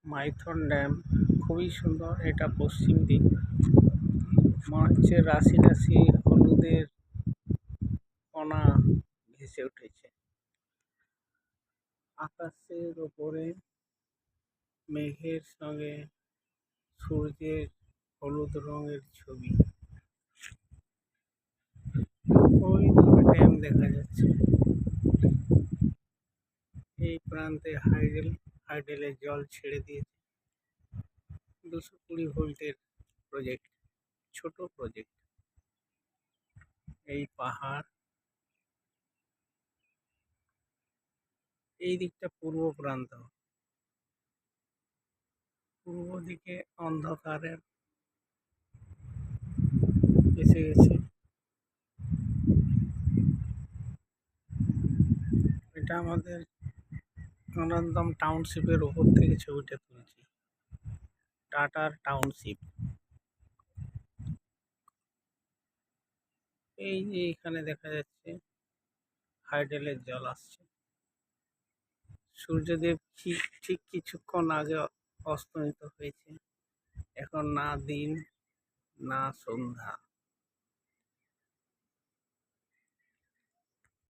Maithon dam খুবই সুন্দর। এটা পশ্চিম দিক। মনে হচ্ছে রাশি রাশি হলুদের কণা ভেসে উঠেছে। আকাশের ওপরে মেঘের সঙ্গে সূর্যের হলুদ রঙের ছবি। ওই দূরে ড্যাম দেখা যাচ্ছে। এই প্রান্তে হাইডেলের জল ছেড়ে দিয়েছে। 220 ভোল্টের প্রজেক্ট, ছোট প্রজেক্ট। এই পাহাড়, এই দিকটা পূর্ব প্রান্ত। পূর্ব দিকে অন্ধকারের এসে গেছে। এটা আমাদের আনন্দম টাউনশিপের উপর থেকে ছবিটা তুলছি। টাটার টাউনশিপ। এই যে এখানে দেখা যাচ্ছে হাইডেলের জল আসছে। সূর্যদেব ঠিক কিছুক্ষণ আগে অস্তমিত হয়েছে। এখন না দিন না সন্ধ্যা।